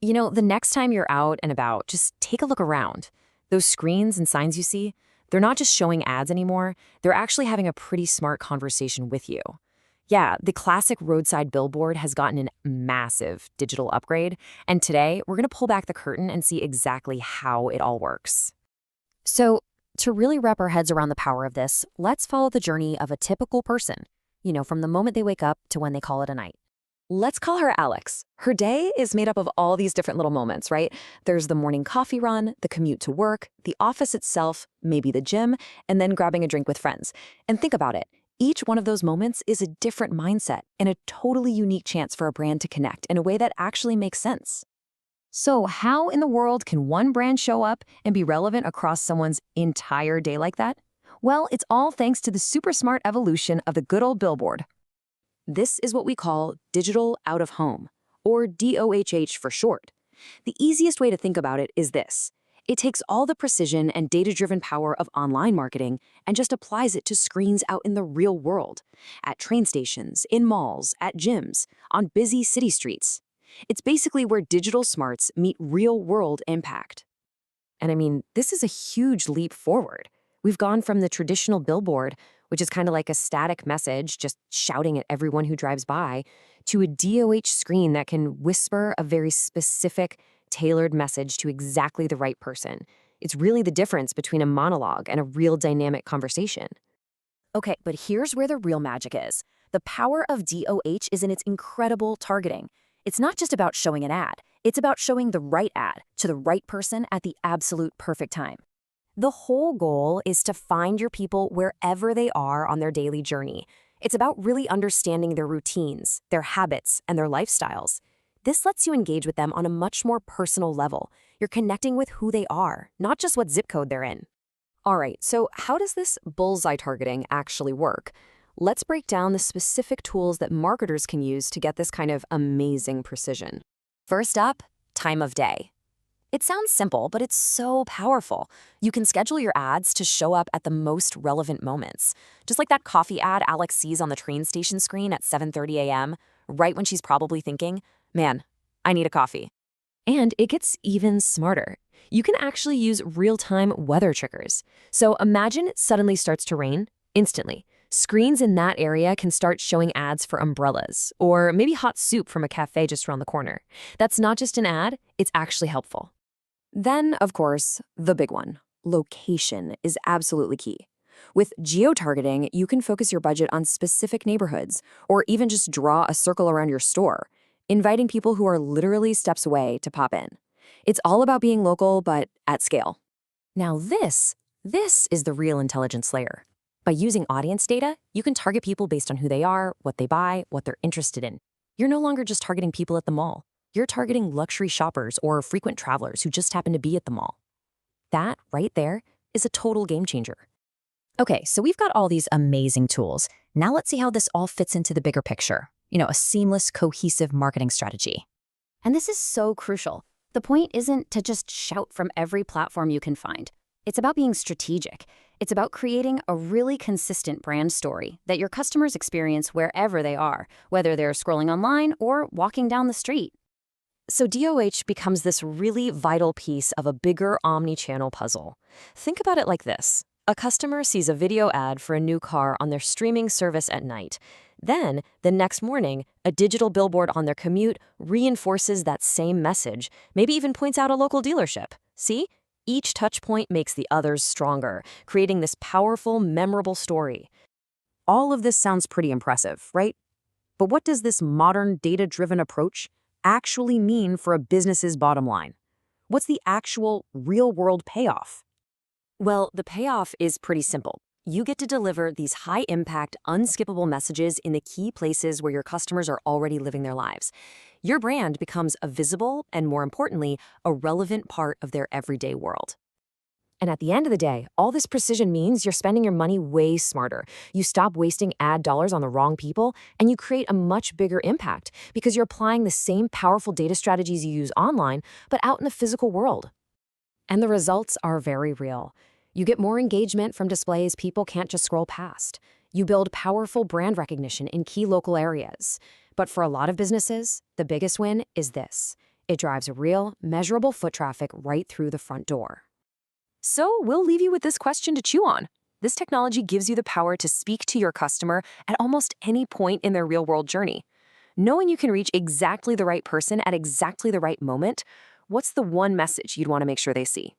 The next time you're out and about, just take a look around. Those screens and signs you see, they're not just showing ads anymore, they're actually having a pretty smart conversation with you. Yeah, the classic roadside billboard has gotten a massive digital upgrade, and today we're going to pull back the curtain and see exactly how it all works. So, to really wrap our heads around the power of this, let's follow the journey of a typical person, from the moment they wake up to when they call it a night. Let's call her Alex. Her day is made up of all these different little moments, right? There's the morning coffee run, the commute to work, the office itself, maybe the gym, and then grabbing a drink with friends. And think about it. Each one of those moments is a different mindset and a totally unique chance for a brand to connect in a way that actually makes sense. So how in the world can one brand show up and be relevant across someone's entire day like that? Well, it's all thanks to the super smart evolution of the good old billboard. This is what we call digital out of home, or DOOH for short. The easiest way to think about it is this. It takes all the precision and data-driven power of online marketing and just applies it to screens out in the real world, at train stations, in malls, at gyms, on busy city streets. It's basically where digital smarts meet real-world impact. And I mean, this is a huge leap forward. We've gone from the traditional billboard, which is kind of like a static message just shouting at everyone who drives by, to a DOH screen that can whisper a very specific, tailored message to exactly the right person. It's really the difference between a monologue and a real dynamic conversation. Okay, but here's where the real magic is. The power of DOH is in its incredible targeting. It's not just about showing an ad. It's about showing the right ad to the right person at the absolute perfect time. The whole goal is to find your people wherever they are on their daily journey. It's about really understanding their routines, their habits, and their lifestyles. This lets you engage with them on a much more personal level. You're connecting with who they are, not just what zip code they're in. All right, so how does this bullseye targeting actually work? Let's break down the specific tools that marketers can use to get this kind of amazing precision. First up, time of day. It sounds simple, but it's so powerful. You can schedule your ads to show up at the most relevant moments. Just like that coffee ad Alex sees on the train station screen at 7:30 a.m., right when she's probably thinking, man, I need a coffee. And it gets even smarter. You can actually use real-time weather triggers. So imagine it suddenly starts to rain instantly. Screens in that area can start showing ads for umbrellas or maybe hot soup from a cafe just around the corner. That's not just an ad, it's actually helpful. Then, of course, the big one. Location is absolutely key. With geo-targeting, you can focus your budget on specific neighborhoods or even just draw a circle around your store, inviting people who are literally steps away to pop in. It's all about being local, but at scale. Now this is the real intelligence layer. By using audience data, you can target people based on who they are, what they buy, what they're interested in. You're no longer just targeting people at the mall. You're targeting luxury shoppers or frequent travelers who just happen to be at the mall. That, right there, is a total game changer. Okay, so we've got all these amazing tools. Now let's see how this all fits into the bigger picture. A seamless, cohesive marketing strategy. And this is so crucial. The point isn't to just shout from every platform you can find. It's about being strategic. It's about creating a really consistent brand story that your customers experience wherever they are, whether they're scrolling online or walking down the street. So DOH becomes this really vital piece of a bigger omni-channel puzzle. Think about it like this. A customer sees a video ad for a new car on their streaming service at night. Then, the next morning, a digital billboard on their commute reinforces that same message, maybe even points out a local dealership. See? Each touch point makes the others stronger, creating this powerful, memorable story. All of this sounds pretty impressive, right? But what does this modern data-driven approach actually mean for a business's bottom line? What's the actual real-world payoff? Well, the payoff is pretty simple. You get to deliver these high-impact, unskippable messages in the key places where your customers are already living their lives. Your brand becomes a visible and, more importantly, a relevant part of their everyday world. And at the end of the day, all this precision means you're spending your money way smarter. You stop wasting ad dollars on the wrong people, and you create a much bigger impact because you're applying the same powerful data strategies you use online, but out in the physical world. And the results are very real. You get more engagement from displays people can't just scroll past. You build powerful brand recognition in key local areas. But for a lot of businesses, the biggest win is this. It drives real, measurable foot traffic right through the front door. So we'll leave you with this question to chew on. This technology gives you the power to speak to your customer at almost any point in their real-world journey. Knowing you can reach exactly the right person at exactly the right moment, what's the one message you'd want to make sure they see?